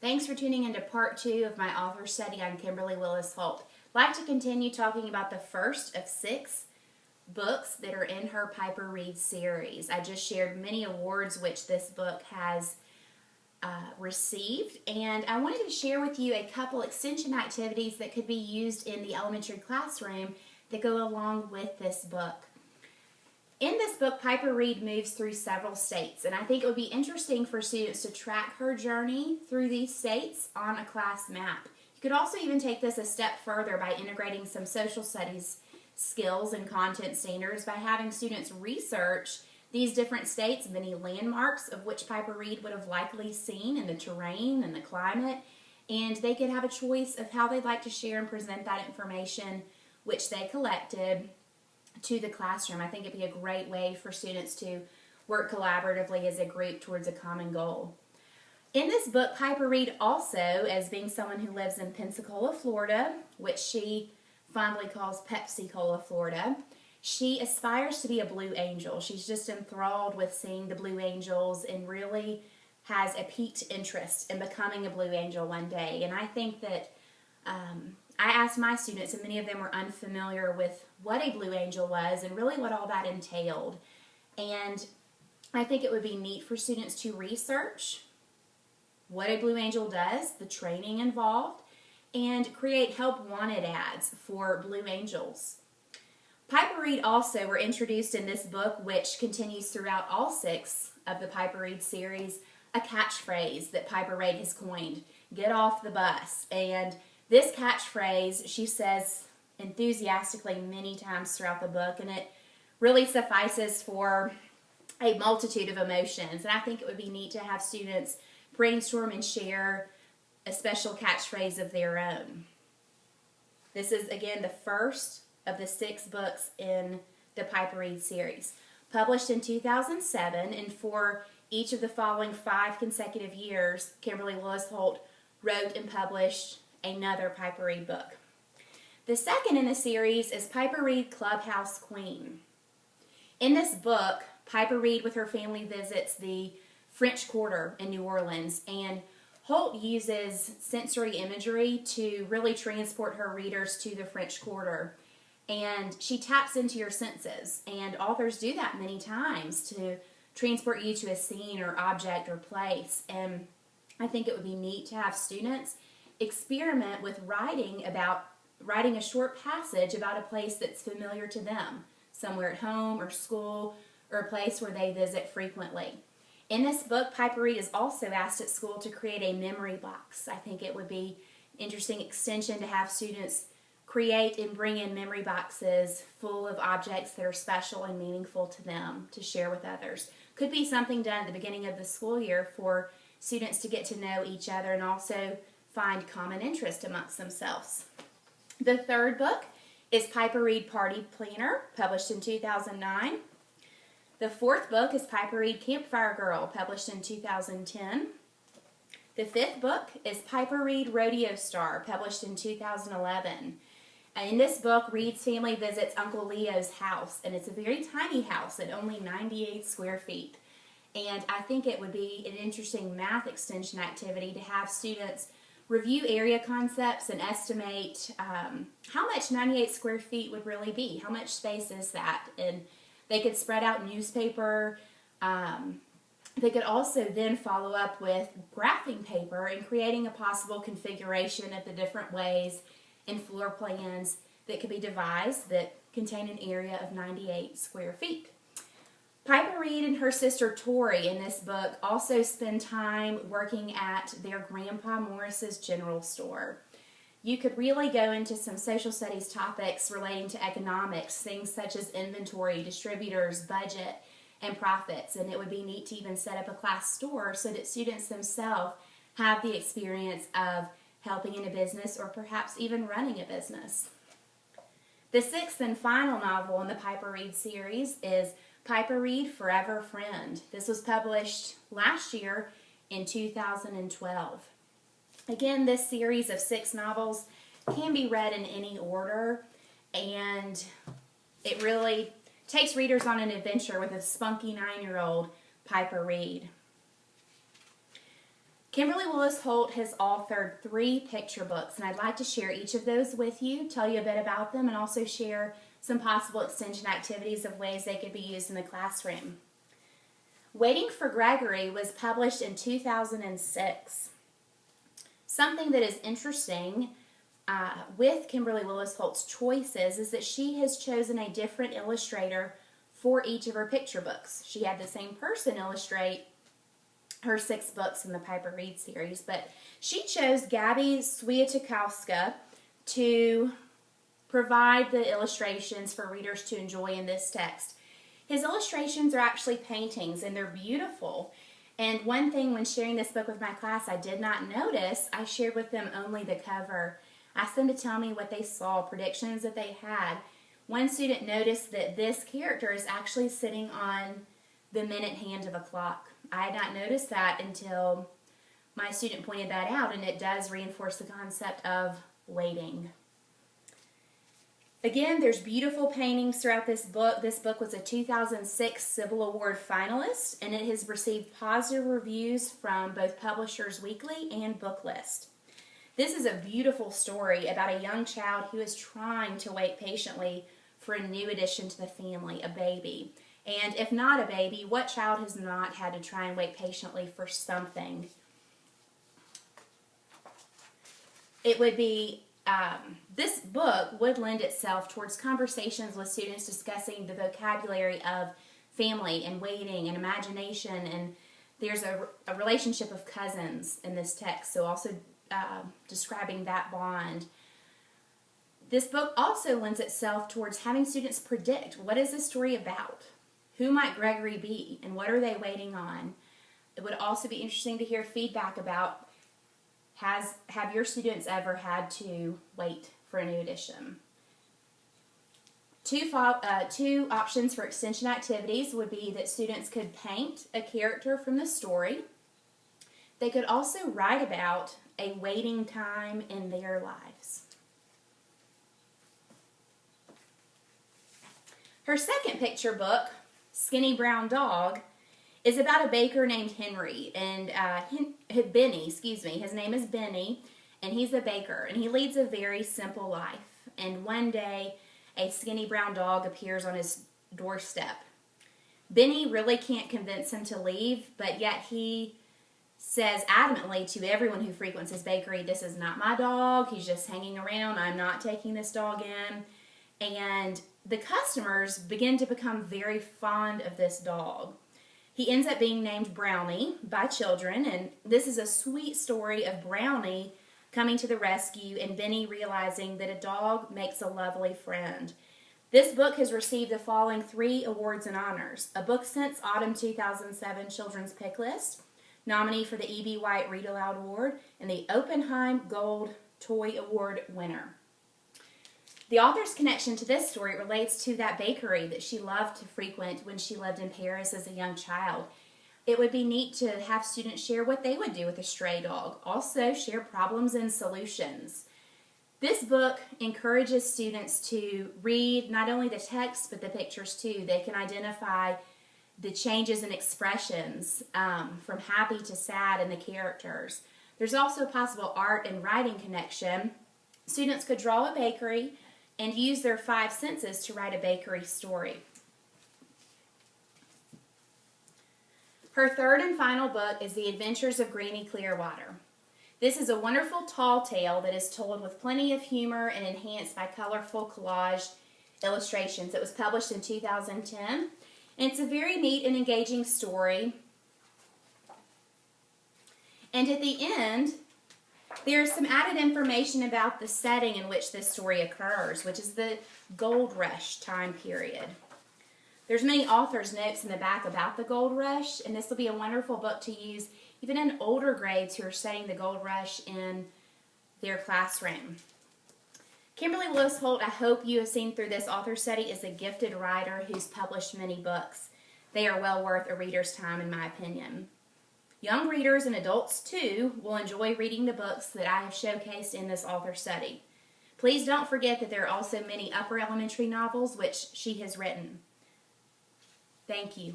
Thanks for tuning into part 2 of my author study on Kimberly Willis Holt. I'd like to continue talking about the first of 6 books that are in her Piper Reed series. I just shared many awards which this book has received, and I wanted to share with you a couple extension activities that could be used in the elementary classroom that go along with this book. In this book, Piper Reed moves through several states, and I think it would be interesting for students to track her journey through these states on a class map. You could also even take this a step further by integrating some social studies skills and content standards by having students research these different states, many landmarks of which Piper Reed would have likely seen in the terrain and the climate, and they could have a choice of how they'd like to share and present that information which they collected to the classroom. I think it'd be a great way for students to work collaboratively as a group towards a common goal. In this book, Piper Reed also, as being someone who lives in Pensacola, Florida, which she fondly calls Pepsi-Cola, Florida, she aspires to be a Blue Angel. She's just enthralled with seeing the Blue Angels and really has a piqued interest in becoming a Blue Angel one day. And I think that I asked my students, and many of them were unfamiliar with what a Blue Angel was and really what all that entailed. And I think it would be neat for students to research what a Blue Angel does, the training involved, and create help wanted ads for Blue Angels. Piper Reed also were introduced in this book, which continues throughout all 6 of the Piper Reed series, a catchphrase that Piper Reed has coined, "Get off the bus." And this catchphrase she says enthusiastically many times throughout the book, and it really suffices for a multitude of emotions. And I think it would be neat to have students brainstorm and share a special catchphrase of their own. This is, again, the first of the 6 books in the Piper Reed series. Published in 2007, and for each of the following 5 consecutive years, Kimberly Willis Holt wrote and published another Piper Reed book. The second in the series is Piper Reed Clubhouse Queen. In this book, Piper Reed with her family visits the French Quarter in New Orleans, and Holt uses sensory imagery to really transport her readers to the French Quarter. And she taps into your senses, and authors do that many times to transport you to a scene or object or place. And I think it would be neat to have students experiment with writing a short passage about a place that's familiar to them, somewhere at home or school or a place where they visit frequently. In this book, Piper Reed is also asked at school to create a memory box. I think it would be an interesting extension to have students create and bring in memory boxes full of objects that are special and meaningful to them to share with others. Could be something done at the beginning of the school year for students to get to know each other and also find common interest amongst themselves. The third book is Piper Reed Party Planner, published in 2009. The fourth book is Piper Reed Campfire Girl, published in 2010. The fifth book is Piper Reed Rodeo Star, published in 2011. In this book, Reed's family visits Uncle Leo's house, and it's a very tiny house at only 98 square feet. And I think it would be an interesting math extension activity to have students review area concepts and estimate how much 98 square feet would really be. How much space is that? And they could spread out newspaper. They could also then follow up with graphing paper and creating a possible configuration of the different ways and floor plans that could be devised that contain an area of 98 square feet. Piper Reed and her sister Tori in this book also spend time working at their Grandpa Morris's general store. You could really go into some social studies topics relating to economics, things such as inventory, distributors, budget, and profits, and it would be neat to even set up a class store so that students themselves have the experience of helping in a business or perhaps even running a business. The 6th and final novel in the Piper Reed series is Piper Reed Forever Friend. This was published last year in 2012. Again, this series of 6 novels can be read in any order, and it really takes readers on an adventure with a spunky 9-year-old Piper Reed. Kimberly Willis Holt has authored 3 picture books, and I'd like to share each of those with you, tell you a bit about them, and also share some possible extension activities of ways they could be used in the classroom. Waiting for Gregory was published in 2006. Something that is interesting with Kimberly Willis Holt's choices is that she has chosen a different illustrator for each of her picture books. She had the same person illustrate her 6 books in the Piper Reed series, but she chose Gabby Swiatkowska to provide the illustrations for readers to enjoy in this text. His illustrations are actually paintings, and they're beautiful. And one thing when sharing this book with my class I did not notice, I shared with them only the cover. Asked them to tell me what they saw, predictions that they had. One student noticed that this character is actually sitting on the minute hand of a clock. I had not noticed that until my student pointed that out, and it does reinforce the concept of waiting. Again, there's beautiful paintings throughout this book. This book was a 2006 Sybil Award finalist, and it has received positive reviews from both Publishers Weekly and Booklist. This is a beautiful story about a young child who is trying to wait patiently for a new addition to the family, a baby. And if not a baby, what child has not had to try and wait patiently for something? It would be, this book would lend itself towards conversations with students discussing the vocabulary of family and waiting and imagination, and there's a relationship of cousins in this text, so also describing that bond. This book also lends itself towards having students predict, what is this story about? Who might Gregory be, and what are they waiting on? It would also be interesting to hear feedback about, have your students ever had to wait for a new edition? Two options for extension activities would be that students could paint a character from the story. They could also write about a waiting time in their lives. Her second picture book, Skinny Brown Dog, is about a baker named Henry, and Benny, his name is Benny, and he's a baker, and he leads a very simple life. And one day, a skinny brown dog appears on his doorstep. Benny really can't convince him to leave, but yet he says adamantly to everyone who frequents his bakery, this is not my dog, he's just hanging around, I'm not taking this dog in. And the customers begin to become very fond of this dog. He ends up being named Brownie by children, and this is a sweet story of Brownie coming to the rescue and Benny realizing that a dog makes a lovely friend. This book has received the following 3 awards and honors: a Book Sense Autumn 2007 Children's Pick List, nominee for the E.B. White Read Aloud Award, and the Oppenheim Gold Toy Award winner. The author's connection to this story relates to that bakery that she loved to frequent when she lived in Paris as a young child. It would be neat to have students share what they would do with a stray dog. Also, share problems and solutions. This book encourages students to read not only the text, but the pictures too. They can identify the changes in expressions from happy to sad in the characters. There's also a possible art and writing connection. Students could draw a bakery and use their 5 senses to write a bakery story. Her third and final book is The Adventures of Granny Clearwater. This is a wonderful tall tale that is told with plenty of humor and enhanced by colorful collage illustrations. It was published in 2010, and it's a very neat and engaging story. And at the end, there's some added information about the setting in which this story occurs, which is the Gold Rush time period. There's many authors' notes in the back about the Gold Rush, and this will be a wonderful book to use even in older grades who are studying the Gold Rush in their classroom. Kimberly Willis Holt, I hope you have seen through this author study, is a gifted writer who's published many books. They are well worth a reader's time, in my opinion. Young readers and adults, too, will enjoy reading the books that I have showcased in this author study. Please don't forget that there are also many upper elementary novels which she has written. Thank you.